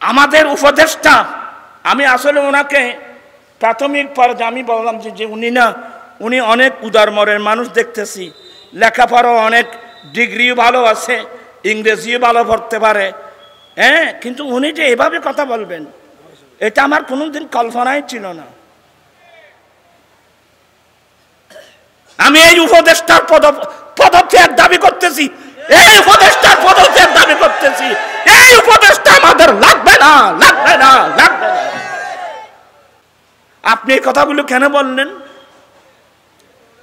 আমাদের উপদেষ্টা, আমি আসলে ওনাকে প্রাথমিক পর্যায়ে আমি বললাম যে উনি অনেক উদার মনের মানুষ দেখতেছি, লেখাপড়াও অনেক, ডিগ্রিও ভালো আছে, ইংরেজিও ভালো পড়তে পারে, হ্যাঁ, কিন্তু উনি যে এভাবে কথা বলবেন এটা আমার কোনোদিন কল্পনাই ছিল না। আমি এই উপদেষ্টার পদত্যাগ দাবি করতেছি, এই উপদেষ্টার পদত্যাগ দাবি করতেছি। এই উপদেষ্টা আমাদের লাগবে না, লাগবে না, লাগবে না। আপনি এই কথাগুলো কেন বললেন?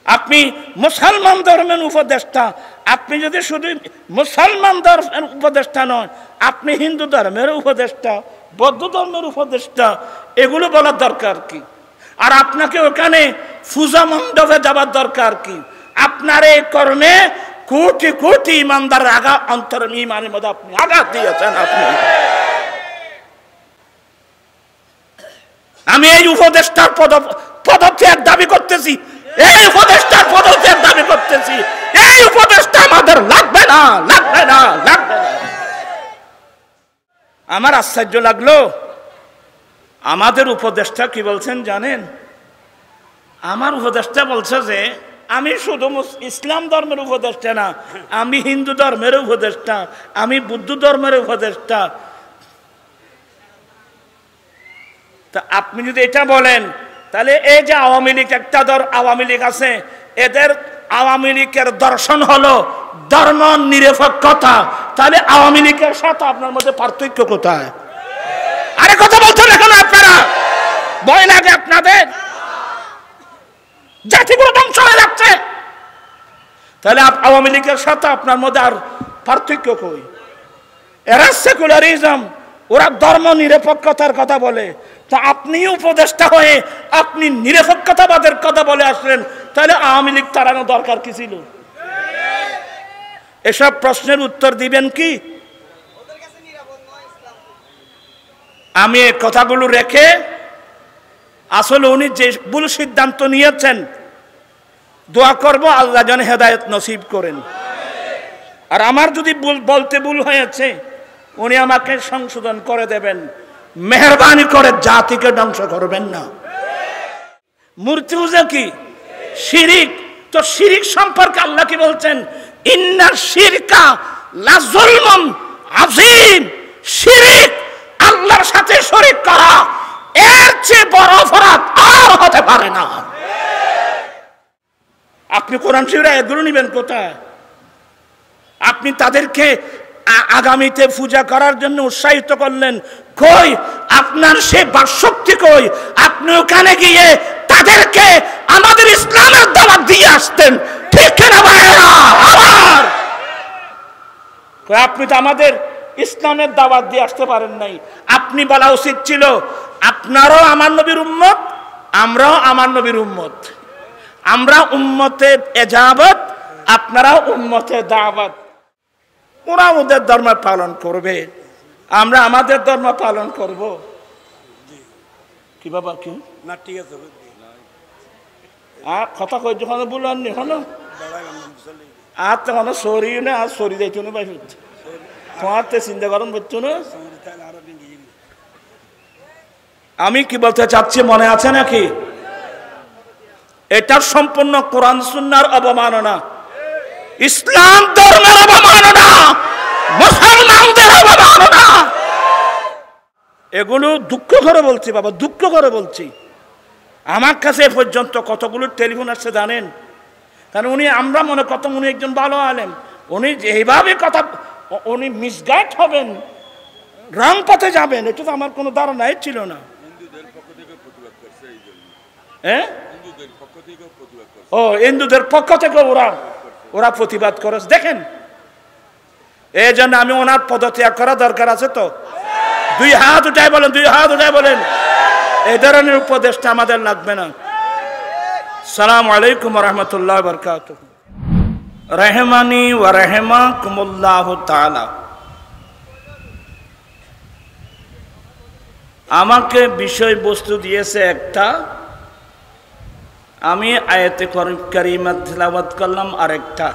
আপনি মুসলমান ধর্মের উপদেষ্টা, আপনি যদি শুধু মুসলমান ধর্মের উপদেষ্টা নয়, আপনি হিন্দু ধর্মের উপদেষ্টা, বৌদ্ধ ধর্মের উপদেষ্টা, এগুলো বলার দরকার কি? আর আপনাকে ওখানে পূজা মণ্ডপে যাবার দরকার কি? আপনার এই কর্মে কোটি কোটি ইমানদার অন্তর ইমানের মধ্যে আপনি আঘাত দিয়েছেন। আমি এই উপদেষ্টার পদত্যাগ দাবি করতেছি, এই উপদেষ্টার পদত্যাগ দাবি করতেছি। এই উপদেষ্টা আমাদের লাগবে না, লাগবে না, লাগবে না। আমার আশ্চর্য লাগলো, আমাদের উপদেষ্টা কি বলছেন জানেন? আমার উপদেষ্টা বলছে যে আমি শুধু ইসলাম ধর্মের উপদেষ্টা না, আমি হিন্দু ধর্মের উপদেষ্টা, আমি বৌদ্ধ ধর্মের উপদেষ্টা। তা আপনি যদি এটা বলেন, তাহলে এই যে আওয়ামী লীগ, একটা আওয়ামী লীগ আছে, এদের আওয়ামী লীগের দর্শন হলো ধর্ম নিরপেক্ষতা, তাহলে আওয়ামী লীগের সাথে আপনার মধ্যে পার্থক্য কোথায়? আরে কথা বলছেন এখন আপনারা? ভয় লাগে আপনাদের? জাতিগুলো ধ্বংস হয়ে যাচ্ছে, তাহলে আওয়ামী লীগের সাথে আপনার মধ্যে আর পার্থক্য কই? এরা সেকুলারিজম, ওরা ধর্ম নিরপেক্ষতার কথা বলে। তা আপনি উপদেষ্টা হয়ে আপনি নিরপেক্ষতাবাদের কথা বলে আসলেন, তাহলে আওয়ামী লীগ তাড়ানো দরকার কি ছিল? এসব প্রশ্নের উত্তর দিবেন কি? আমি এই কথাগুলো রেখে, আসলে উনি যে ভুল সিদ্ধান্ত নিয়েছেন, দোয়া করব আল্লাহ যেন হেদায়েত নসিব করেন। আর আমার যদি বলতে ভুল হয়েছে, উনি আমাকে সংশোধন করে দেবেন। মেহেরবানি করে জাতিকে ধ্বংস করবেন না। মূর্তি পূজা কি? শিরিক। তো শিরিক সম্পর্কে আল্লাহ কি বলছেন? ইন্না শিরকা লা যুলমুন আযীম। শিরিক, আল্লাহর সাথে শরীক করা, এর চেয়ে বড় অপরাধ আর হতে পারে না। আপনি কোরআন শরীফের আয়াতগুলো নেবেন কোথায়? আপনি তাদেরকে আগামীতে পূজা করার জন্য উৎসাহিত করলেন, কই আপনার সে বাকশক্তি কই? আপনি ওখানে গিয়ে তাদেরকে আমাদের ইসলামের দাওয়াত দিয়ে আসতেন, ঠিক না ভাইরা? আবার আপনি তো আমাদের ইসলামের দাওয়াত দিয়ে আসতে পারেন নাই। আপনি বলা উচিত ছিল, আপনারাও আমার নবীর উম্মত, আমরাও আমার নবীর উম্মত, আমরা উম্মতে এজাবত, আপনারাও উম্মতে দাওয়াত। ওরা ওদের ধর্ম পালন করবে, আমরা আমাদের ধর্ম পালন করব। কি বাবা কি না? ঠিক আছে, আর কথা কই যখন বললেন হলো আর তখন সরি না, আর সরি যাইত না ভাই, তোমার তো চিন্তা করেন বুঝছো না? আমি কি বলতে চাচ্ছি মনে আছে নাকি? এটা সম্পূর্ণ কোরআন সুন্নাহর অবমাননা, ইসলাম ধর্মের অবমাননা, মুসলমানদের অবমাননা। এগুলো দুঃখ করে বলছি বাবা, দুঃখ করে বলছি। আমার কাছে এ পর্যন্ত কতগুলো টেলিফোন আসছে জানেন? কারণ উনি, আমরা মনে করতাম উনি একজন ভালো আলেম, উনি এইভাবে কথা, উনি মিসগাইড হবেন, রং পথে যাবেন, এটা তো আমার কোনো ধারণাই ছিল না। হ্যাঁ, ও হিন্দুদের পক্ষ থেকে ওরা প্রতিবাদ করেছে। দেখেন, এই জন্য আমি ওনার পদত্যাগ করা দরকার আছে তো। দুই হাত উঠাই বলেন, দুই হাত উঠাই বলেন, এই ধরনের উপদেশটা আমাদের লাগবে না। আসসালামু আলাইকুম ওয়া রাহমাতুল্লাহি ওয়া বারাকাতুহু। রাহমানি ওয়া রাহমাকুমুল্লাহু তাআলা। আমাকে বিষয়বস্তু দিয়েছে একটা, আমি আয়াতে কারিমা তিলাওয়াত করলাম আরেকটা।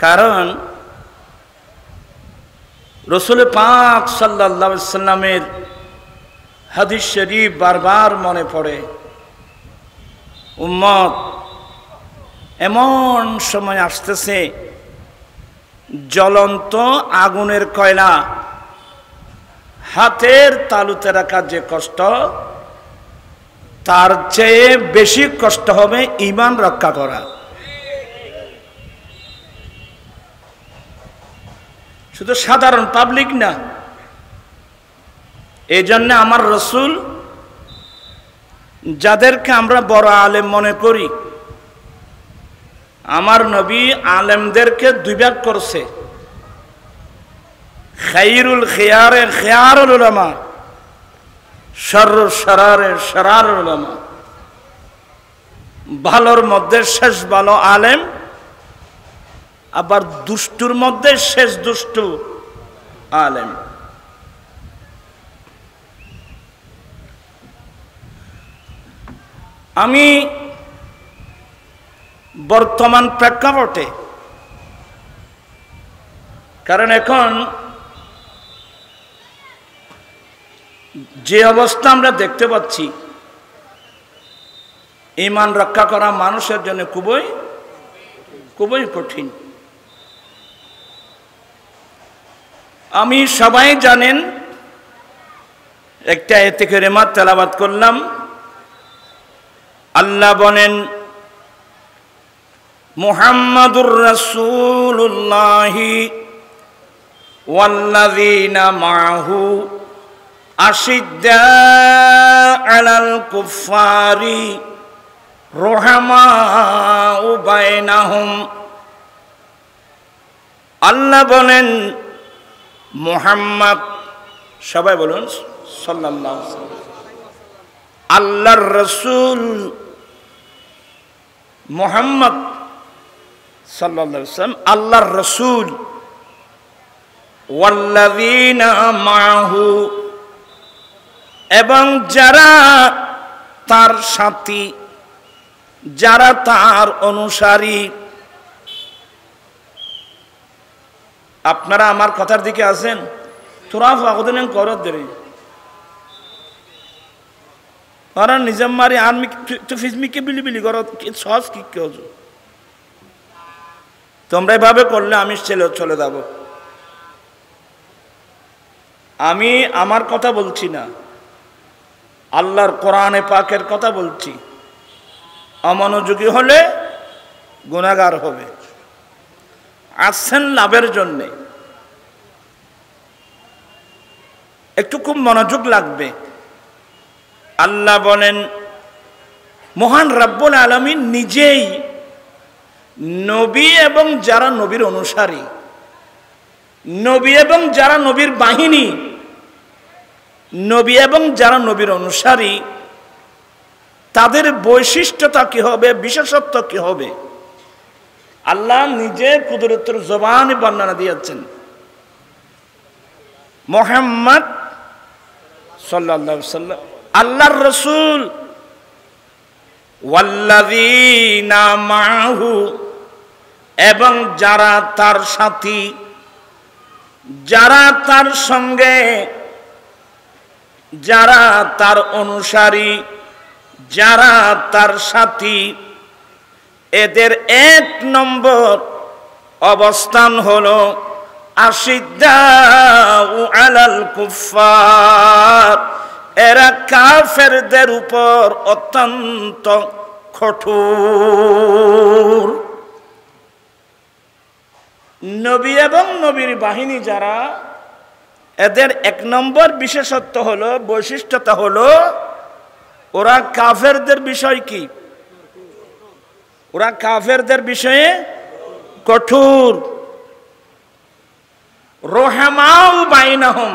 কারণ রসুল পাক সাল্লাল্লাহু আলাইহি ওয়াসাল্লামের হাদিস শরীফ বারবার মনে পড়ে। উম্মত, এমন সময় আসতেছে জ্বলন্ত আগুনের কয়লা হাতের তালুতে রাখা যে কষ্ট, তার চেয়ে বেশি কষ্ট হবে ঈমান রক্ষা করা। শুধু সাধারণ পাবলিক না। এই জন্য আমার রসুল যাদেরকে আমরা বড় আলেম মনে করি, আমার নবী আলেমদেরকে দুই ভাগ করছে। খাইরুল খিয়ারে খিয়ারুল উলামা, শাররুল শারারে শারারুল উলামা। ভালোর মধ্যে শেষ ভালো আলেম, আবার দুষ্টুর মধ্যে শেষ দুষ্টু আলেম। আমি বর্তমান প্রেক্ষাপটে, কারণ এখন যে অবস্থা আমরা দেখতে পাচ্ছি, ঈমান রক্ষা করা মানুষের জন্য খুবই খুবই কঠিন। আমি সবাই জানেন, একটা আয়াতে কারিমা তেলাওয়াত করলাম। আল্লাহ বলেন, মুহাম্মাদুর রাসূলুল্লাহ ওয়াল্লাযীনা মাআহু আশিদ্দাউ আলাল কুফফারি রুহামাউ বাইনাহুম। আল্লাহ বলেন, মুহাম্মদ, সবাই বলুন সাল্লাল্লাহু আলাইহি ওয়াসাল্লাম, আল্লাহর রাসূল মুহাম্মদ সাল্লাল্লাহু আলাইহি ওয়াসাল্লাম আল্লাহর রাসূল, ওয়াল্লাযীনা মাআহু, এবং যারা তার সাথী, যারা তার অনুসারী। আপনারা আমার কথার দিকে আছেন? তোরা ফাগদিন করত দেবে ওরা নিজাম মারি আর্মি তো ফিজমিকে বিলি বিলি করত সহজ কি কেউ। তোমরা এভাবে করলে আমি চলে যাব। আমি আমার কথা বলছি না, আল্লাহর কোরআনে পাকের কথা বলছি। অমনোযোগী হলে গুনাহগার হবে। আসছেন লাভের জন্যে, একটু খুব মনোযোগ লাগবে। আল্লাহ বলেন, মহান রব্বুল আলামিন নিজেই নবী এবং যারা নবীর অনুসারী, নবী এবং যারা নবীর বাহিনী, নবী এবং যারা নবীর অনুসারী, তাদের বৈশিষ্ট্যতা কি হবে, বিশেষত্ব কি হবে, আল্লাহ নিজে কুদরতের জবানে বর্ণনা দিয়েছেন। মুহাম্মদ সাল্লাল্লাহু আলাইহি ওয়াসাল্লাম আল্লাহর রাসূল, ওয়াল্লাযীনা মাআহু, এবং যারা তার সাথী, যারা তার সঙ্গে, যারা তার অনুসারী, যারা তার সাথী, এদের এক নম্বর অবস্থান হলো আশিদ্দাউ আলাল কুফফার, এরা কাফেরদের উপর অত্যন্ত কঠোর। নবী এবং নবীর বাহিনী যারা, এদের এক নম্বর বিশেষত্ব হলো, বৈশিষ্ট্যতা হলো, ওরা কাফেরদের বিষয় কি? ওরা কাফেরদের বিষয়ে কঠোর। রুহামাউ বাইনাহুম,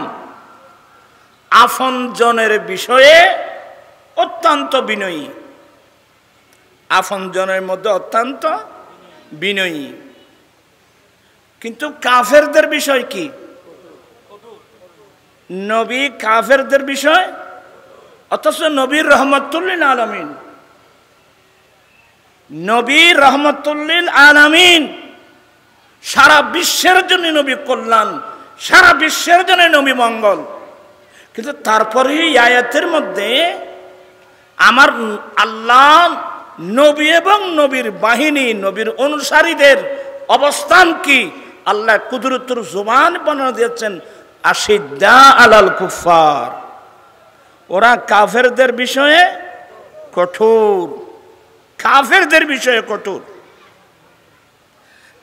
আপনজনের বিষয়ে অত্যন্ত বিনয়ী। আপনজনের মধ্যে অত্যন্ত বিনয়ী। কিন্তু কাফেরদের বিষয় কি? নবী কাফেরদের বিষয়, অথচ নবীর রহমতুল্লিল আলামিন, নবী রহমতুল্লিল আলামিন, সারা বিশ্বের জন্য নবী কল্যাণ, সারা বিশ্বের জন্য নবী মঙ্গল। কিন্তু তারপরে এই আয়াতের মধ্যে আমার আল্লাহ নবী এবং নবীর বাহিনী, নবীর অনুসারীদের অবস্থান কি আল্লাহ কুদরতুর জবান বর্ণনা দিয়েছেন, আশিদ্দা আলাল কুফার, ওরা কাফেরদের বিষয়ে কঠোর, কাফেরদের বিষয়ে কঠোর।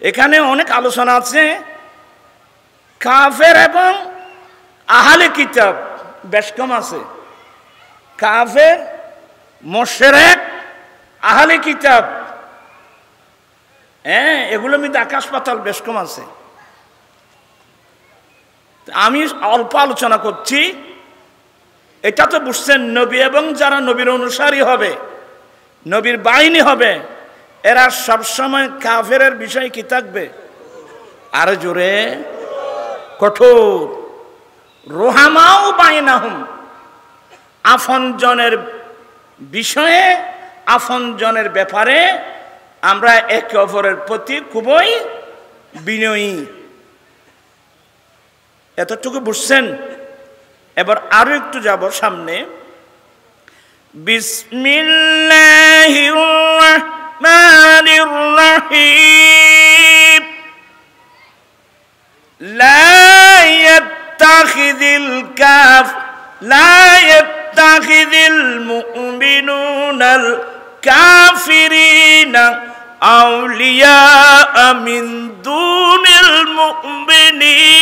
এখানে অনেক আলোচনা আছে, কাফের এবং আহলে কিতাব বেশ কম আছে। কাফের, মুশরিক, আহলে কিতাব, এগুলো মধ্যে আকাশ পাতাল বেশ কম আছে। আমি অল্প আলোচনা করছি। এটা তো বুঝছেন, নবী এবং যারা নবীর অনুসারী হবে, নবীর বাহিনী হবে, এরা সবসময় কাফেরের বিষয় কি থাকবে? আরো জোরে, কঠোর। রুহামাও বাইনাহুম, আপনজনের বিষয়ে, আপনজনের ব্যাপারে আমরা একে অপরের প্রতি খুবই বিনয়ী। এতটুকু বুঝছেন? এবার আরো একটু যাব সামনে। বিসমিল্লাহির রাহমানির রাহিম। লা ইয়াত্তাখিযিল মুমিনুনাল কাফিরিনা আউলিয়া মিন দুনিল মুমিনিন।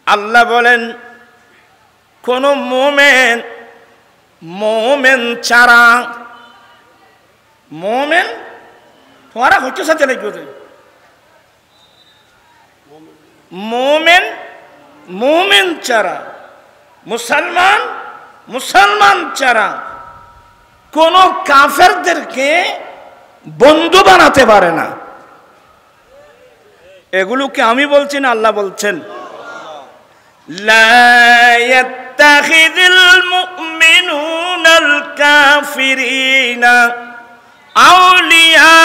আল্লাহ বলেন কোন মোমেন ছাড়া, মোমেন তোমারা হচ্ছে সাথে লাগবে, মোমেন ছাড়া, মুসলমান ছাড়া কোন কাফেরদেরকে বন্ধু বানাতে পারে না। এগুলোকে আমি বলছি না, আল্লাহ বলছেন। লা ইয়াত্তাখিযুল মুমিনুনাল কাফিরিনা আউলিয়া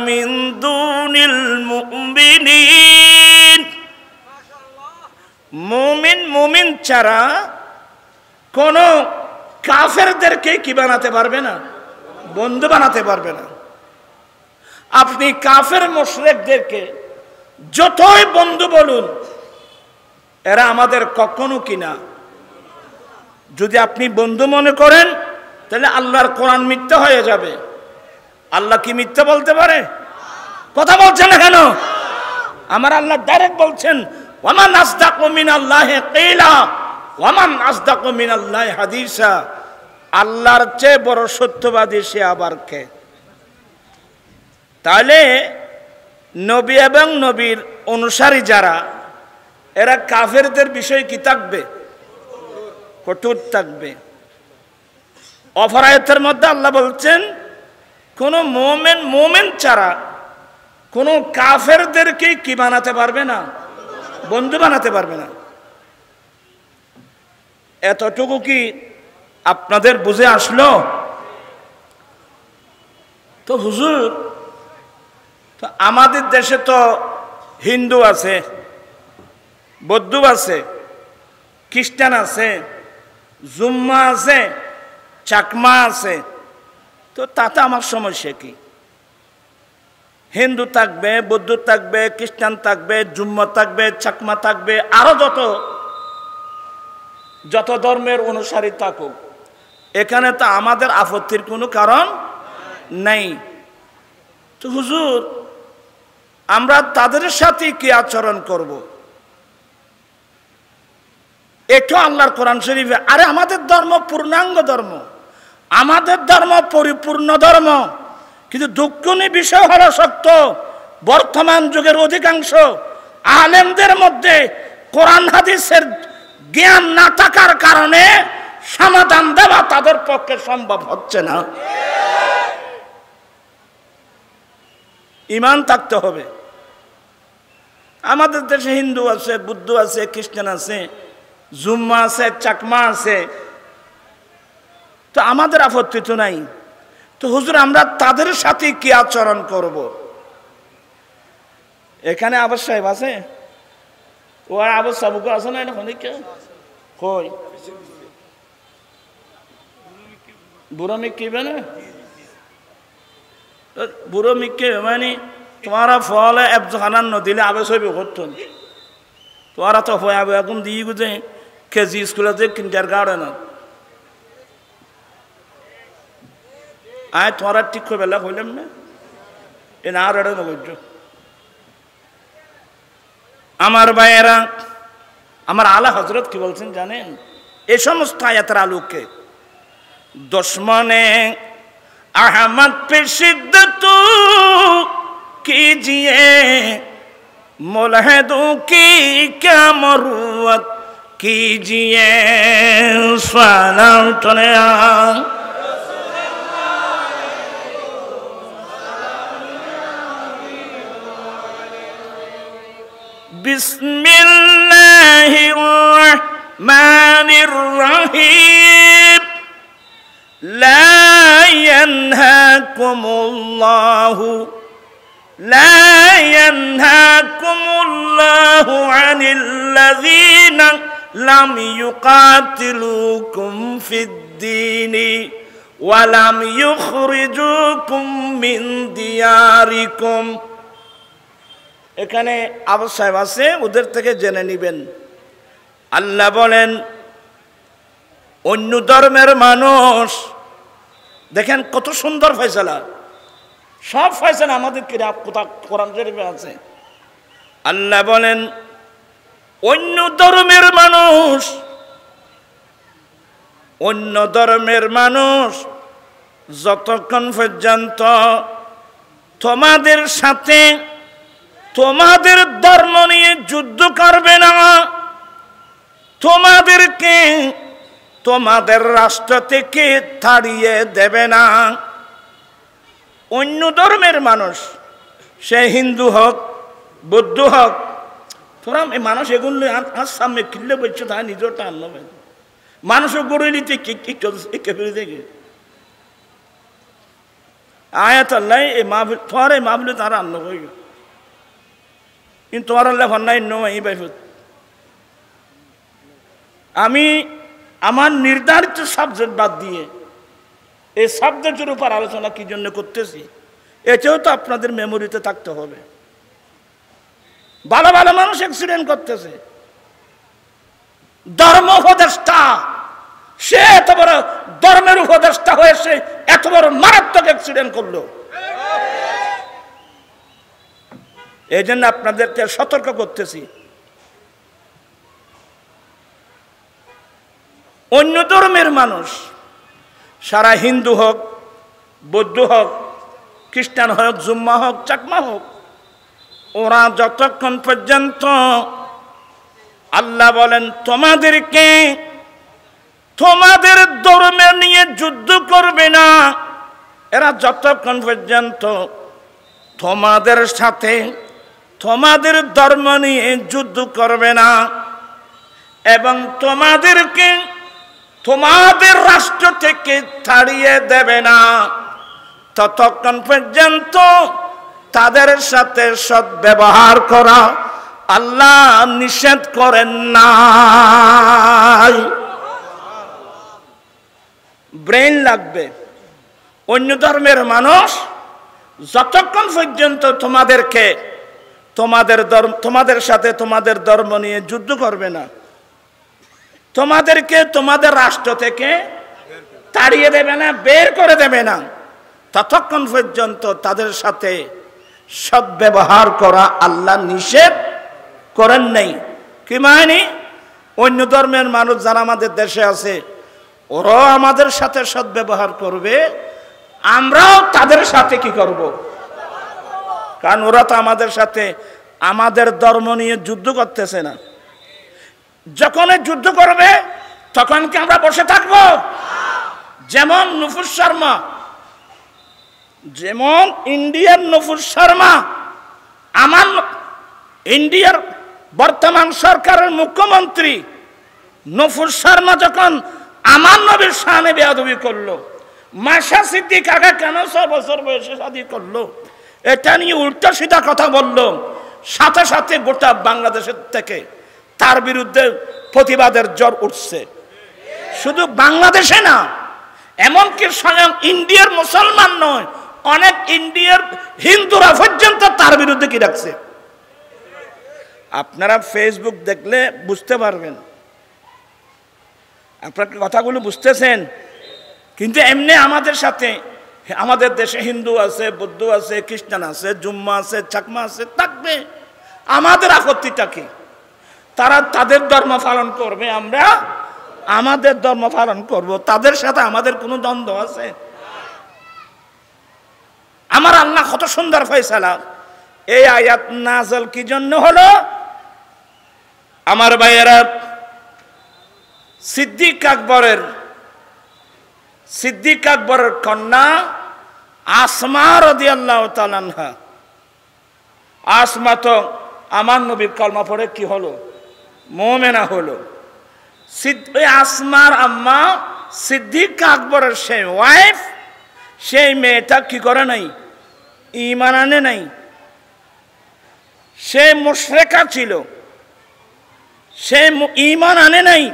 মিন দুনিল মুমিনিন। মুমিন ছাড়া কোন কাফেরদেরকে কি বানাতে পারবে না? বন্ধু বানাতে পারবে না। আপনি কাফের মুশরিকদেরকে যতই বন্ধু বলুন, এরা আমাদের কখনো কিনা। যদি আপনি বন্ধু মনে করেন, তাহলে আল্লাহর কোরআন মিথ্যা হয়ে যাবে। আল্লাহ কি মিথ্যা বলতে পারে? কথা বলছেন না কেন? আমার আল্লাহ ডাইরেক্ট বলছেন, ওয়ামান আসদাকু মিনাল্লাহি কিলা ওয়ামান আসদাকু মিনাল্লাহি হাদিসা। আল্লাহর চেয়ে বড় সত্যবাদী সে আবার কে? তাহলে নবী এবং নবীর অনুসারী যারা, এরা কাফেরদের বিষয়ে কি থাকবে? কঠোর থাকবে। অপর আয়াতের মধ্যে আল্লাহ বলছেন, কোন মোমেন ছাড়া কোন কাফেরদেরকে কি বানাতে পারবে না? বন্ধু বানাতে পারবে না। এতটুকু কি আপনাদের বুঝে আসলো? তো হুজুর, তো আমাদের দেশে তো হিন্দু আছে, বৌদ্ধ আছে, খ্রিস্টান আছে, জুম্মা আছে, চাকমা আছে, তো তাতে আমার সমস্যা কি? হিন্দু থাকবে, বৌদ্ধ থাকবে, খ্রিস্টান থাকবে, জুম্মা থাকবে, চাকমা থাকবে, আরো যত ধর্মের অনুসারী থাকুক, এখানে তো আমাদের আপত্তির কোনো কারণ নেই। তো হুজুর, আমরা তাদের সাথে কি আচরণ করব? একটু আল্লাহর কোরআন শরীফে, আরে আমাদের ধর্ম পূর্ণাঙ্গ ধর্ম, আমাদের ধর্ম পরিপূর্ণ ধর্ম। কিন্তু দুঃখনীয় বিষয় হলো সত্য, বর্তমান যুগের অধিকাংশ আলেমদের মধ্যে কোরআন হাদিসের জ্ঞান না থাকার কারণে সমাধান দেওয়া তাদের পক্ষে সম্ভব হচ্ছে না। ঈমান থাকতে হবে। আমাদের দেশে হিন্দু আছে, বৌদ্ধ আছে, খ্রিস্টান আছে, জুম্মা আছে, চাকমা আছে, তো আমাদের আপত্তি তো নাই। তো হুজুর আমরা তাদের সাথে কি আচরণ করব? এখানে আবার সাহেব আছে, ও আবার সাবুক আছে না, এখন কই বুড়ো মিক্কি না, বুড়ো মিক্কি মানে তোমারা ফলে এফজাহানান নদিলে আবে ছবি করতেন তোরা তো হয় আবে এখন দিয়ে গুজে কেজি স্কুলে কিন্টার গার্ডেন আয় তোরা ঠিক করে বেলা হইলাম না এ না আর এটা নগর্য আমার ভাইয়েরা, আমার আলা হজরত কি বলছেন জানেন? এই সমস্ত আয়াতের আলোকে दुश्मने अहमद पे शिद्दत कीजिए, मुल्हिदों की क्या मरुवत कीजिए। सलाम बिस्मिल्लाहिर्रहमानिर्रहीम। لا ينهاكم الله عن الذين لم يقاتلوكم في الدين ولم يخرجوكم من دياركم। এখানে আবু সাহেব আছে, ওদের থেকে জেনে নেবেন। আল্লাহ বলেন অন্য ধর্মের মানুষ, দেখেন কত সুন্দর ফয়সালা, সব ফয়সালা আমাদের কোরআন শরীফে আছে। আল্লাহ বলেন অন্য ধর্মের মানুষ যতক্ষণ পর্যন্ত তোমাদের সাথে তোমাদের ধর্ম নিয়ে যুদ্ধ করবে না, তোমাদেরকে তোমাদের রাষ্ট্র থেকে তাড়িয়ে দেবে না। অন্য ধর্মের মানুষ, সে হিন্দু হোক বৌদ্ধ হোক, তোরা এই মানুষ এগুলো আর সামনে কিনলে বলছে তাই নিজেরটা আনলো মানুষও গড়ে নিতে ফিরে দেখে আয়াত আল্লাহ এই মাহফিল তোমার এই মাহফিলে তারা আনলো হয়ে গেল, কিন্তু তোমার আল্লাহ ভান্নাই নয় বাইফ। আমি আমার নির্ধারিত সাবজেক্ট বাদ দিয়ে এই সাবজেক্টের উপর আলোচনা কি জন্য করতেছি, এটাও তো আপনাদের মেমোরিতে থাকতে হবে। ভালো ভালো মানুষ অ্যাক্সিডেন্ট করতেছে, ধর্ম উপদেষ্টা সে এত বড় ধর্মের উপদেষ্টা হয়েছে, এত বড় মারাত্মক অ্যাক্সিডেন্ট করলো। এই জন্য আপনাদেরকে সতর্ক করতেছি, অন্য ধর্মের মানুষ, সারা হিন্দু হোক বৌদ্ধ হোক খ্রিস্টান হোক জুম্মা হোক চাকমা হোক, ওরা যতক্ষণ পর্যন্ত আল্লাহ বলেন তোমাদেরকে তোমাদের ধর্মে নিয়ে যুদ্ধ করবে না, এরা যতক্ষণ পর্যন্ত তোমাদের সাথে তোমাদের ধর্ম নিয়ে যুদ্ধ করবে না এবং তোমাদেরকে তোমাদের রাষ্ট্র থেকে তাড়িয়ে দেবে না, ততক্ষণ পর্যন্ত তাদের সাথে সদ্ব্যবহার করা আল্লাহ নিষেধ করেন না। ব্রেন লাগবে। অন্য ধর্মের মানুষ যতক্ষণ পর্যন্ত তোমাদেরকে তোমাদের সাথে তোমাদের ধর্ম নিয়ে যুদ্ধ করবে না, তোমাদেরকে তোমাদের রাষ্ট্র থেকে তাড়িয়ে দেবে না, বের করে দেবে না, ততক্ষণ পর্যন্ত তাদের সাথে সদ্ব্যবহার করা আল্লাহ নিষেধ করেন নাই। কি মানে? অন্য ধর্মের মানুষ যারা আমাদের দেশে আছে ওরাও আমাদের সাথে সদ্ব্যবহার করবে, আমরাও তাদের সাথে কি করব? কারণ ওরা তো আমাদের সাথে আমাদের ধর্ম নিয়ে যুদ্ধ করতেছে না। যখন যুদ্ধ করবে তখন কি আমরা বসে থাকব? যেমন নুপুর শর্মা, যেমন ইন্ডিয়ার নুপুর শর্মা, আমার ইন্ডিয়ার বর্তমান সরকারের মুখ্যমন্ত্রী নুপুর শর্মা যখন আমার নবীর শানে বেয়াদবি করলো, মাশা সিদ্দিক আগে কেন 6 বছর বয়সে শাদী করলো, এটা নিয়ে উল্টা সিধা কথা বললো। সাথে সাথে গোটা বাংলাদেশের থেকে তার বিরুদ্ধে প্রতিবাদের জ্বর উঠছে। শুধু বাংলাদেশে না, এমনকি স্বয়ং ইন্ডিয়ার মুসলমান নয়, অনেক ইন্ডিয়ার হিন্দুরা পর্যন্ত তার বিরুদ্ধে কি রাখছে। আপনারা ফেসবুক দেখলে বুঝতে পারবেন, আপনারা কথাগুলো বুঝতেছেন। কিন্তু এমনি আমাদের সাথে, আমাদের দেশে হিন্দু আছে, বৌদ্ধ আছে, খ্রিস্টান আছে, জুম্মা আছে, চাকমা আছে, থাকবে। আমাদের আপত্তিটা কি? তারা তাদের ধর্ম পালন করবে, আমরা আমাদের ধর্ম পালন করব। তাদের সাথে আমাদের কোনো দ্বন্দ্ব আছে? আমার আল্লাহ কত সুন্দর ফয়সালা। এই আয়াত নাযিল কি জন্য হলো? আমার ভাইয়েরা, সিদ্দিক আকবরের কন্যা আসমা রাদিয়াল্লাহু তাআলা আনহা। আসমা তো আমার নবীর কলমা পড়ে কি হলো? মুমিনা হলো। আসমার আম্মা সিদ্দিক আকবরের সেই ওয়াইফ, সেই মেয়েটা কি করে নাই? ঈমান আনে নাই। সে মুশরিকা ছিল, সে ঈমান আনে নাই।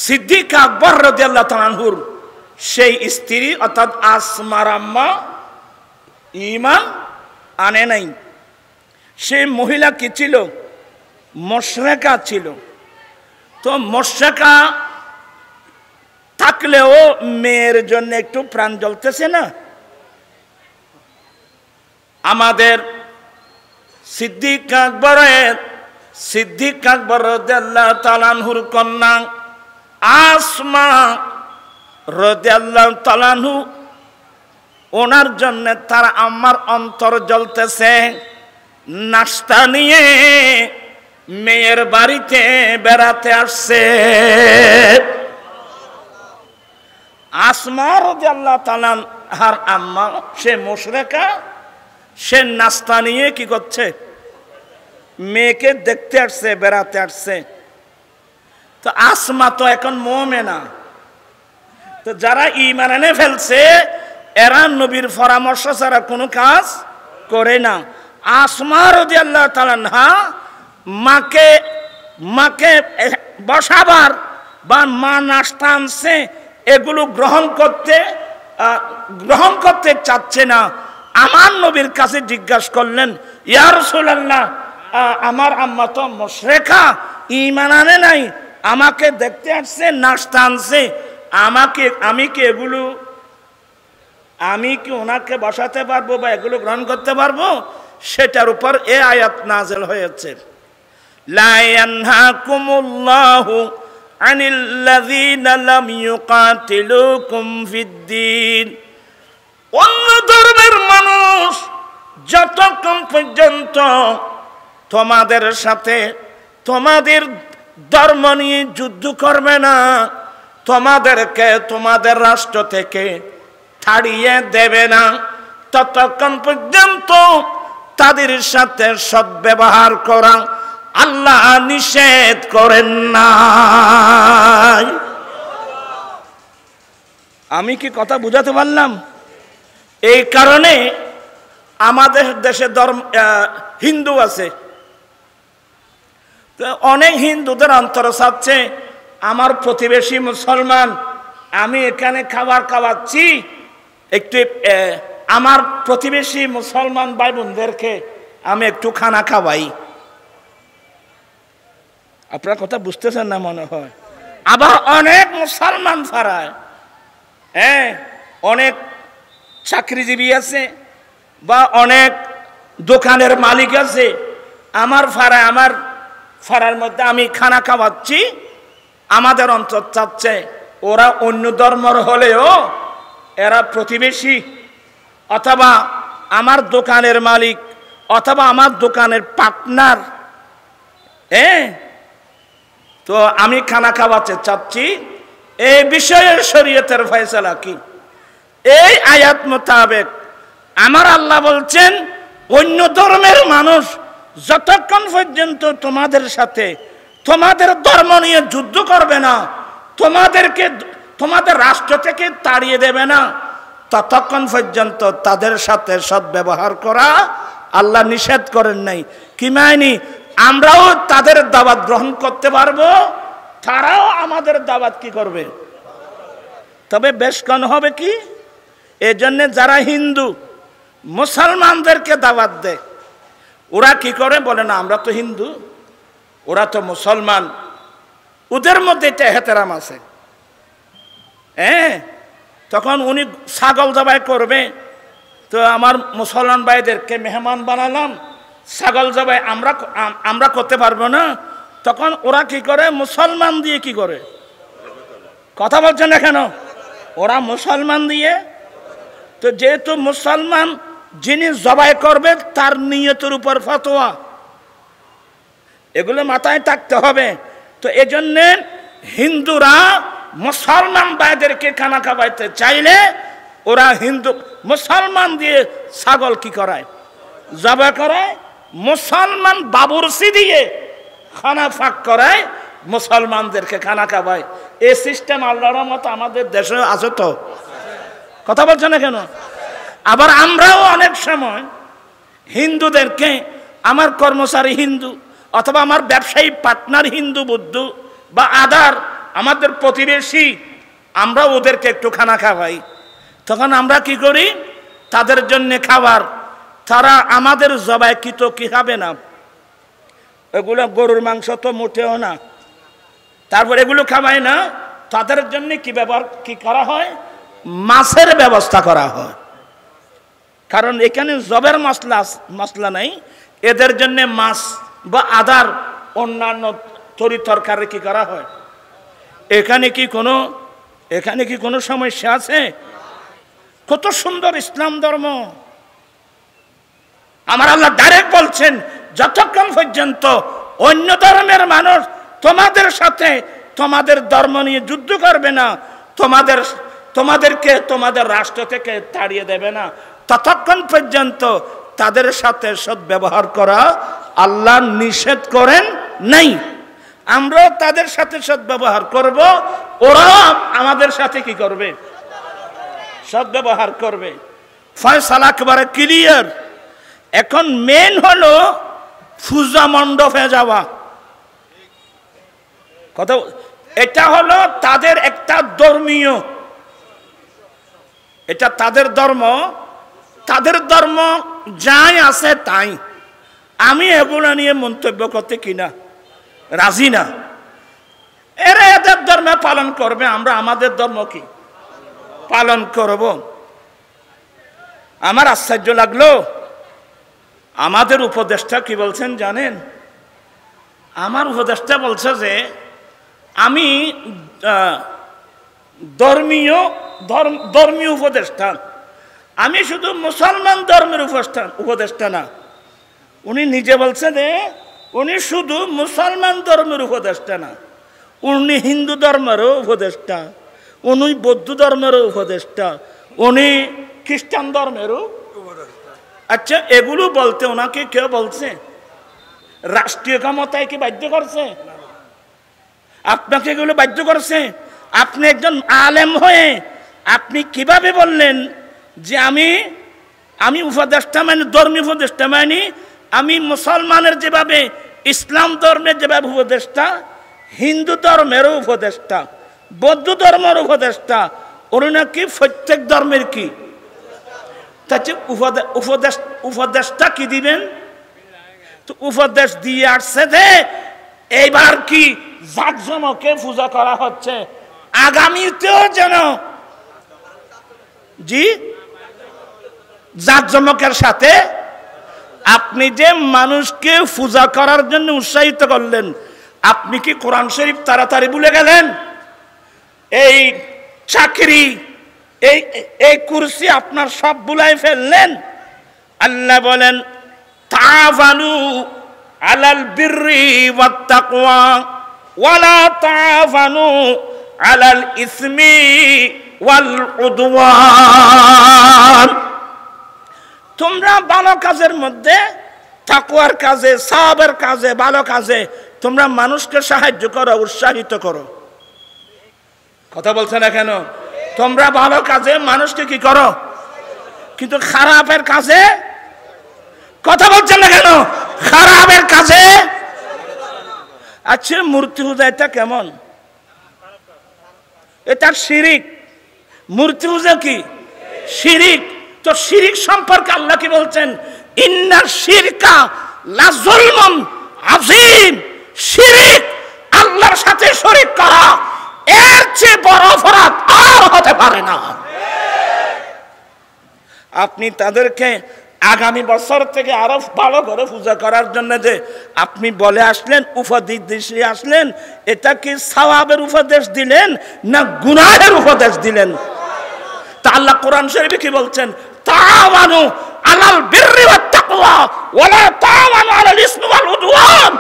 সিদ্দিক আকবর রাদিয়াল্লাহু তাআলা আনহুর সেই স্ত্রী অর্থাৎ আসমার আম্মা ঈমান আনে নাই। সেই মহিলা কি ছিল? মুশরিকা ছিল। তো মুশরিকা থাকলেও মেয়ের জন্য একটু প্রাণ জ্বলতেছে না? আমাদের সিদ্দিক আকবর রাদিয়াল্লাহু তাআলা আনহুর কন্যা আসমা রাদিয়াল্লাহু তাআলা আনহু, ওনার জন্য তার আম্মার অন্তর জ্বলতেছে। নাস্তা নিয়ে মেয়ের বাড়িতে বেড়াতে আসছে। আসমা রাদিয়াল্লাহু তাআলা আনহার আম্মা সে মুশরিকা, সে নাস্তা নিয়ে কি করছে? মেয়েকে দেখতে আসছে, বেড়াতে আসছে। তো আসমা তো এখন মুমিনা। তো যারা ঈমান এনে ফেলছে এরা নবীর পরামর্শ ছাড়া কোনো কাজ করে না। আসমা রাদিয়াল্লাহু তাআলা আনহা মাকে বসাবার বা মা নাস্তা আনছে এগুলো গ্রহণ করতে চাচ্ছে না। আমার নবীর কাছে জিজ্ঞাসা করলেন, ইয়া রাসূলুল্লাহ, আমার আম্মা তো মুশরিকা, ঈমান আনে নাই, আমাকে দেখতে আসছে, নাস্তা আনছে, আমি কি ওনাকে বসাতে পারবো বা এগুলো গ্রহণ করতে পারবো? সেটার উপর এই আয়াত নাযিল হয়েছে, লা ইয়ানহাকুমুল্লাহু আনিল্লাযীনা লাম ইউকাতিলুকুম ফিদ্দীন। অন্য ধর্মের মানুষ যতক্ষণ পর্যন্ত তোমাদের সাথে তোমাদের ধর্ম নিয়ে যুদ্ধ করবে না, তোমাদেরকে তোমাদের রাষ্ট্র থেকে ছাড়িয়ে দেবে না, ততক্ষণ পর্যন্ত তাদের সাথে সদ্ব্যবহার করা আল্লাহ নিষেধ করেন না। আমি কি কথা বুঝাতে পারলাম? এই কারণে আমাদের দেশে হিন্দু আছে, অনেক হিন্দুদের অন্তর চাচ্ছে আমার প্রতিবেশী মুসলমান, আমি এখানে খাবার খাওয়াচ্ছি, একটু আমার প্রতিবেশী মুসলমান ভাই বোনদেরকে আমি একটু খানা খাওয়াই। আপনার কথা বুঝতেছেন না মনে হয়। আবার অনেক মুসলমান ফারায়, অনেক চাকরিজীবী আছে বা অনেক দোকানের মালিক আছে, আমার ফাড়ার মধ্যে আমি খানা খাওয়াচ্ছি, আমাদের অন্তর চাচ্ছে ওরা অন্য ধর্মের হলেও এরা প্রতিবেশী অথবা আমার দোকানের মালিক অথবা আমার দোকানের পার্টনার, তো আমি খানা খাওয়াতে চাচ্ছি। এই বিষয়ে শরীয়তের ফয়সালা কি? এই আয়াত মোতাবেক আমার আল্লাহ বলছেন, অন্য ধর্মের মানুষ যতক্ষণ পর্যন্ত তোমাদের সাথে তোমাদের ধর্ম নিয়ে যুদ্ধ করবে না, তোমাদেরকে তোমাদের রাষ্ট্র থেকে তাড়িয়ে দেবে না, ততক্ষণ পর্যন্ত তাদের সাথে সদ্ব্যবহার করা আল্লাহ নিষেধ করেন নাই। কি মাইনি? আমরাও তাদের দাওয়াত গ্রহণ করতে পারবো, তারাও আমাদের দাওয়াত কি করবে। তবে বেশ কম হবে কি, এজন্য যারা হিন্দু মুসলমানদেরকে দাওয়াত দেয়, ওরা কি করে বলে না আমরা তো হিন্দু, ওরা তো মুসলমান, ওদের মধ্যে এটা এহতেরাম আছে। হ্যাঁ, তখন উনি ছাগল জবাই করবে, তো আমার মুসলমান ভাইদেরকে মেহমান বানালাম, ছাগল জবাই আমরা করতে পারবো না। তখন ওরা কি করে, মুসলমান দিয়ে কি করে, কথা বলছেন না কেন, ওরা মুসলমান দিয়ে। তো যেহেতু মুসলমান যিনি জবাই করবে তার নিয়তের উপর ফতোয়া, এগুলো মাথায় থাকতে হবে। তো এজন্য হিন্দুরা মুসলমান ভাইদেরকে খানা খাওয়াইতে চাইলে ওরা হিন্দু মুসলমান দিয়ে ছাগল কি করায়, জবাই করায়, মুসলমান বাবুরসি দিয়ে খানা ফাঁক করায়, মুসলমানদেরকে খানা খাওয়ায়। এই সিস্টেম আল্লাহর মতো আমাদের দেশে আছে। তো কথা বলছে না কেন? আবার আমরাও অনেক সময় হিন্দুদেরকে, আমার কর্মচারী হিন্দু অথবা আমার ব্যবসায়ী পার্টনার হিন্দু বুদ্ধ বা আদার আমাদের প্রতিবেশী, আমরা ওদেরকে একটু খানা খাওয়াই। তখন আমরা কি করি, তাদের জন্য খাবার, তারা আমাদের জবাইকৃত কি খাবে না, এগুলো গরুর মাংস তো মোটেও না, তারপর এগুলো খাওয়াই না, তাদের জন্য কি ব্যবহার কি করা হয়, মাছের ব্যবস্থা করা হয়। কারণ এখানে জবের মশলা নাই, এদের জন্য মাছ বা আদার অন্যান্য তরি তরকারি কি করা হয়। এখানে কি কোনো সমস্যা আছে? কত সুন্দর ইসলাম ধর্ম। আমার আল্লাহ ডাইরেক্ট বলছেন, যতক্ষণ পর্যন্ত অন্য ধর্মের মানুষ তোমাদের সাথে তোমাদের ধর্ম নিয়ে যুদ্ধ করবে না, তোমাদেরকে তোমাদের রাষ্ট্র থেকে তাড়িয়ে দেবে না, ততক্ষণ পর্যন্ত তাদের সাথে সদ্ব্যবহার করা আল্লাহ নিষেধ করেন নাই। আমরাও তাদের সাথে সদ্ব্যবহার করব, ওরাও আমাদের সাথে কি করবে, সদ্ব্যবহার করবে। ফয়সালা একেবারে ক্লিয়ার। এখন মেন হলো পূজা মণ্ডপে যাওয়া কথা। এটা হলো তাদের একটা ধর্মীয়, এটা তাদের ধর্ম যাই আছে তাই। আমি এগুলো নিয়ে মন্তব্য করতে কিনা রাজি না। এরা এদের ধর্ম পালন করবে, আমরা আমাদের ধর্ম কি পালন করব। আমার আশ্চর্য লাগলো, আমাদের উপদেষ্টা কি বলছেন জানেন? আমার উপদেষ্টা বলছে যে আমি ধর্মীয় উপদেষ্টা, আমি শুধু মুসলমান ধর্মের উপদেষ্টা না। উনি নিজে বলছে যে উনি শুধু মুসলমান ধর্মের উপদেষ্টা না, উনি হিন্দু ধর্মেরও উপদেষ্টা, উনি বৌদ্ধ ধর্মেরও উপদেষ্টা, উনি খ্রিস্টান ধর্মেরও। আচ্ছা, এগুলো বলতে ওনাকে কেউ বলছে? রাষ্ট্রীয় ক্ষমতায় কি বাধ্য করছে? আপনাকে এগুলো বাধ্য করছে? আপনি একজন আলেম হয়ে আপনি কিভাবে বললেন যে আমি উপদেষ্টা মানে, ধর্মীয় উপদেষ্টা মানে আমি মুসলমানের যেভাবে, ইসলাম ধর্মের যেভাবে উপদেষ্টা, হিন্দু ধর্মেরও উপদেষ্টা, বৌদ্ধ ধর্মের উপদেষ্টা, উনি নাকি প্রত্যেক ধর্মের কি উপদেষ্টা কি দিবেন? তো উপদেশ দিয়ে আসছে যে এইবার কি জাকজমকে পূজা করা হচ্ছে, আগামীতেও যেন জাকজমকের সাথে। আপনি যে মানুষকে পূজা করার জন্য উৎসাহিত করলেন, আপনি কি কোরআন শরীফ তাড়াতাড়ি ভুলে গেলেন? এই চাকরি, এই কুরসি আপনার সব ভুলাই ফেললেন। আল্লাহ বলেন, তাআওয়ানু আলাল বিররি ওয়াত তাকওয়া ওয়ালা তাআওয়ানু আলাল ইসমি ওয়াল উদওয়ান। তোমরা ভালো কাজের মধ্যে, তাকওয়ার কাজে, সওয়াবের কাজে, ভালো কাজে তোমরা মানুষকে সাহায্য করো, উৎসাহিত করো। কথা বলছে না কেন? তোমরা ভালো কাজে মানুষকে কি করো, কিন্তু খারাপের কাজে, কথা বলছেন না কেন? খারাপের কাজে। আচ্ছা, মূর্তি পূজা এটা কেমন? এটা শিরিক। মূর্তি পূজা কি? শিরিক। তো শিরিক সম্পর্কে আল্লাহ কি বলছেন? ইন্না শিরকা লাযুলমুন আযীম। শিরিক, আল্লাহর সাথে শরীক করা, এর চেয়ে বড় অপরাধ আর হতে পারে না। আপনি তাদেরকে আগামী বছর থেকে আরো ভালো করে পূজা করার জন্য যে আপনি বলে আসলেন, উপদেশ আসলেন, এটা কি সওয়াবের উপদেশ দিলেন না গুনাহের উপদেশ দিলেন? তা আল্লাহ কোরআন শরীফে কি বলছেন? তাআওয়ানু আলাল বিররি ওয়াত তাকওয়া ওয়া লা তাআওয়ানু আলাল ইসমি ওয়াল উদওয়ান।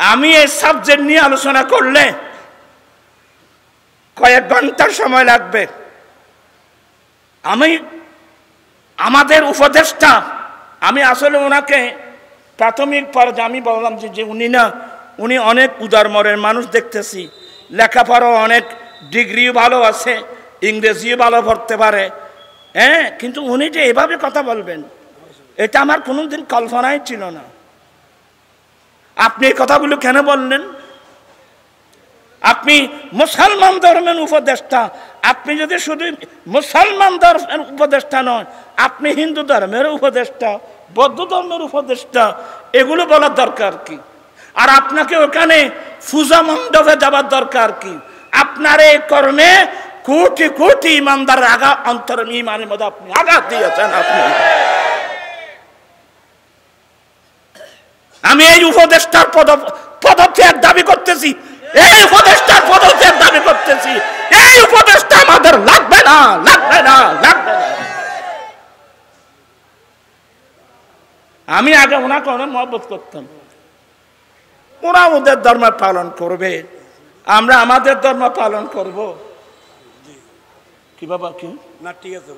আমি এই সাবজেক্ট নিয়ে আলোচনা করলে কয়েক ঘন্টা সময় লাগবে। আমাদের উপদেশটা, আমি আসলে ওনাকে প্রাথমিক পর্যায়ে আমি বললাম যে উনি অনেক উদার মনের মানুষ দেখতেছি, লেখাপড়াও অনেক, ডিগ্রিও ভালো আছে, ইংরেজিও ভালো পড়তে পারে, হ্যাঁ, কিন্তু উনি যে এভাবে কথা বলবেন এটা আমার কোনোদিন কল্পনাই ছিল না। আপনি এই কথাগুলো কেন বললেন? আপনি মুসলমান ধর্মের উপদেষ্টা, আপনি যদি শুধু মুসলমান ধর্মের উপদেষ্টা নয়, আপনি হিন্দু ধর্মের উপদেষ্টা, বৌদ্ধ ধর্মের উপদেষ্টা, এগুলো বলার দরকার কি? আর আপনাকে ওখানে পূজা মণ্ডপে যাবার দরকার কি? আপনার এই কর্মে কোটি কোটি ইমানদার অন্তরের ইমানের মধ্যে আপনি আঘাত দিয়েছেন। আমি এই উপদেষ্টার পদত্যাগ দাবি করতেছি, এই উপদেষ্টার পদত্যাগ দাবি করতেছি। এই উপদেষ্টা আমাদের লাগবে না, লাগবে না, লাগবে না। আমি আগে ওনাকে অনেক মহব্বত করতাম। ওরা ওদের ধর্ম পালন করবে, আমরা আমাদের ধর্ম পালন করব। কি বাবা কি না? ঠিক আছে,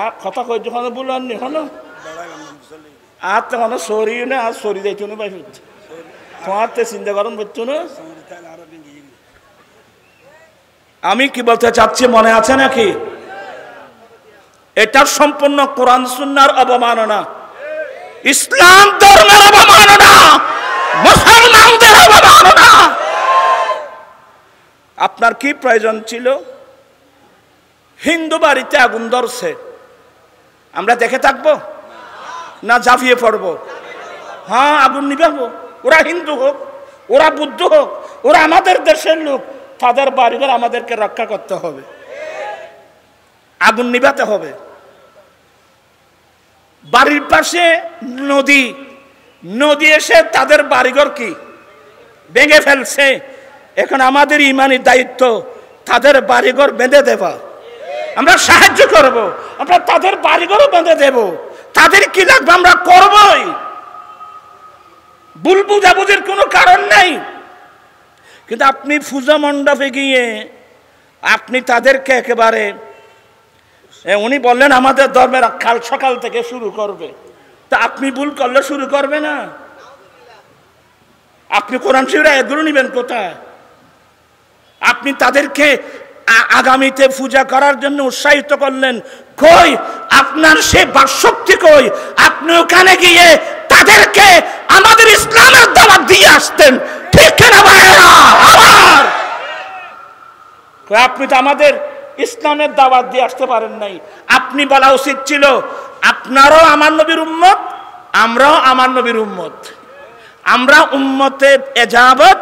আর কথা কই যখন বললেন হলো আর তখন সরি না, আর সরি যাইতো না ভাই, তোমার চিন্তা করেন বুঝছো না? আমি কি বলতে চাচ্ছি মনে আছে নাকি? এটা সম্পূর্ণ কোরআন সুন্নাহর অবমাননা, ইসলাম ধর্মের অবমাননা, মুসলমানদের অবমাননা। আপনার কি প্রয়োজন ছিল? হিন্দু বাড়িতে আগুন ধরছে, আমরা দেখে থাকবো না ঝাঁপিয়ে পড়বো? হ্যাঁ, আগুন নিভাবো। ওরা হিন্দু হোক, ওরা বুদ্ধ হোক, ওরা আমাদের দেশের লোক, তাদের বাড়িঘর আমাদেরকে রক্ষা করতে হবে, আগুন নিভাতে হবে। বাড়ির পাশে নদী, নদী এসে তাদের বাড়িঘর কি ভেঙে ফেলছে, এখন আমাদের ইমানি দায়িত্ব তাদের বাড়িঘর বেঁধে দেওয়া। আমরা সাহায্য করব, আমরা তাদের বাড়িঘরও বেঁধে দেব। তাদের কি লাগবে আমরা করবই, ভুল বুঝাবুঝির কোনো কারণ নেই। কিন্তু আপনি পূজা মণ্ডপে গিয়ে আপনি তাদেরকে একেবারে, উনি বললেন আমাদের ধর্মের কাল সকাল থেকে শুরু করবে, তা আপনি ভুল করলে শুরু করবে না? আপনি কোরআন শরীফের আয়াতগুলো নেবেন কোথায়? আপনি তাদেরকে আগামীতে পূজা করার জন্য উৎসাহিত করলেন, কই আপনার সে বাকশক্তি কই? আপনি ওখানে গিয়ে তাদেরকে আমাদের ইসলামের দাওয়াত দিয়ে আসতেন, ঠিক না ভাইরা? আবার আপনি তো আমাদের ইসলামের দাওয়াত দিয়ে আসতে পারেন নাই। আপনি বলা উচিত ছিল আপনারাও আমার নবীর উম্মত, আমরাও আমার নবীর উম্মত, আমরা উম্মতে এজাবত,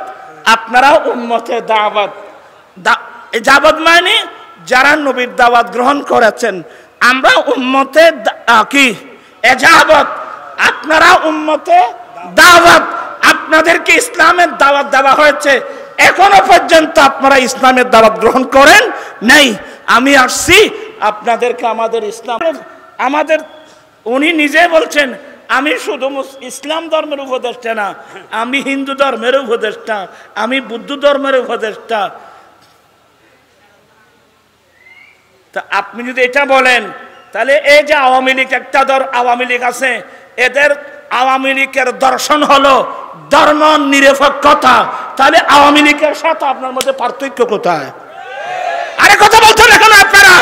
আপনারাও উম্মতে দাওয়াত। এজাবত মানে যারা নবীর দাওয়াত গ্রহণ করেছেন, আমরা উম্মতে কি এজাবত, আপনারা উম্মতে দাওয়াত। আপনাদেরকে ইসলামের দাওয়াত দেওয়া হয়েছে, এখনো পর্যন্ত আপনারা ইসলামের দাওয়াত গ্রহণ করেন নাই। আমি আসছি আপনাদেরকে আমাদের ইসলাম, আমাদের উনি নিজে বলছেন আমি শুধু ইসলাম ধর্মের উপদেষ্টা না, আমি হিন্দু ধর্মের উপদেষ্টা, আমি বুদ্ধ ধর্মের উপদেষ্টা। তা আপনি যদি এটা বলেন, তাহলে এই যে আওয়ামী লীগ, একটা আওয়ামী লীগ আছে, এদের আওয়ামী লীগের দর্শন হলো ধর্ম নিরপেক্ষতা, তাহলে আওয়ামী লীগের সাথে আপনার মধ্যে পার্থক্য কোথায়? আরে কথা বলছেন এখন আপনারা?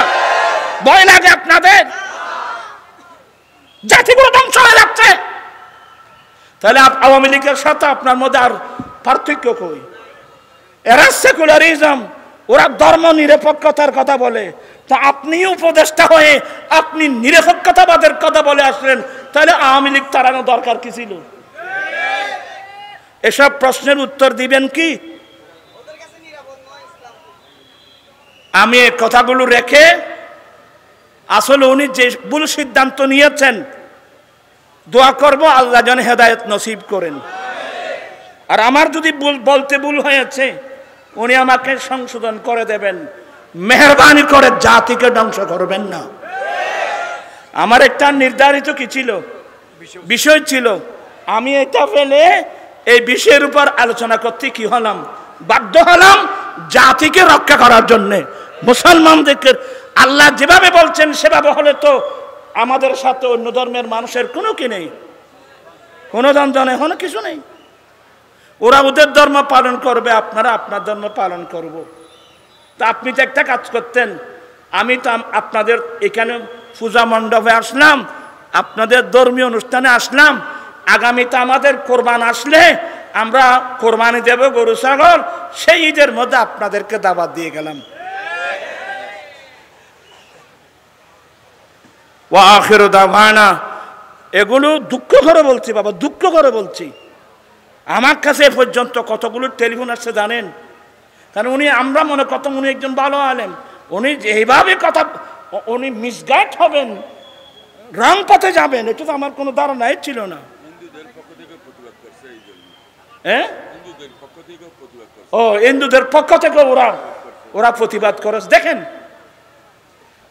ভয় লাগে আপনাদের? জাতিগুলো ধ্বংস হয়ে যাচ্ছে, তাহলে আওয়ামী লীগের সাথে আপনার মধ্যে আর পার্থক্য কই? এরা সেকুলারিজম, ওরা ধর্ম নিরপেক্ষতার কথা বলে, তা আপনি উপদেষ্টা হয়ে আপনি নিরপেক্ষতাবাদের কথা বলে আসলেন, তাহলে আওয়ামী লীগ তাড়ানো দরকার কি ছিল? এসব প্রশ্নের উত্তর দিবেন কি? আমি এই কথাগুলো রেখে, আসলে উনি যে ভুল সিদ্ধান্ত নিয়েছেন, দোয়া করব আল্লাহ যেন হেদায়েত নসিব করেন। আর আমার যদি বলতে ভুল হয়েছে, উনি আমাকে সংশোধন করে দেবেন। মেহেরবানি করে জাতিকে ধ্বংস করবেন না। আমার একটা নির্ধারিত কি ছিল, বিষয় ছিল, আমি এটা ফেলে এই বিষয়ের উপর আলোচনা করতে কি হলাম, বাধ্য হলাম জাতিকে রক্ষা করার জন্যে। মুসলমানদেরকে আল্লাহ যেভাবে বলছেন সেভাবে হলে তো আমাদের সাথে অন্য ধর্মের মানুষের কোনো কি নেই, কোনো দ্বন্দ্ব নেই, কোনো কিছু নেই। ওরা ওদের ধর্ম পালন করবে, আপনারা আপনার ধর্ম পালন করব। তা আপনি তো একটা কাজ করতেন, আমি তো আপনাদের এখানে পূজা মণ্ডপে আসলাম, আপনাদের ধর্মীয় অনুষ্ঠানে আসলাম, আগামীতে আমাদের কোরবান আসলে আমরা কোরবানি দেব গরু ছাগল, সেই ঈদের মধ্যে আপনাদেরকে দাওয়াত দিয়ে গেলাম। ওয়া আখিরু দাওয়ানা, এগুলো দুঃখ করে বলছি বাবা, দুঃখ করে বলছি। আমার কাছে এ পর্যন্ত কতগুলো টেলিফোন আসছে জানেন? কারণ উনি, আমরা মনে করতাম উনি একজন ভালো আলেম, উনি এইভাবে কথা, উনি মিসগাইড হবেন, রং পথে যাবেন, এটা তো আমার কোনো ধারণাই ছিল না। হ্যাঁ, ও হিন্দুদের পক্ষ থেকে ওরা প্রতিবাদ করেছে। দেখেন,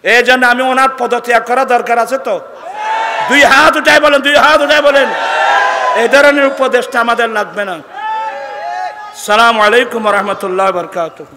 এই জন্য আমি ওনার পদত্যাগ করা দরকার আছে তো। দুই হাত উঠাই বলেন, দুই হাত উঠাই বলেন, এই ধরনের উপদেশটা আমাদের লাগবে না। আসসালামু আলাইকুম ওয়া রাহমাতুল্লাহি ওয়া বারাকাতুহু।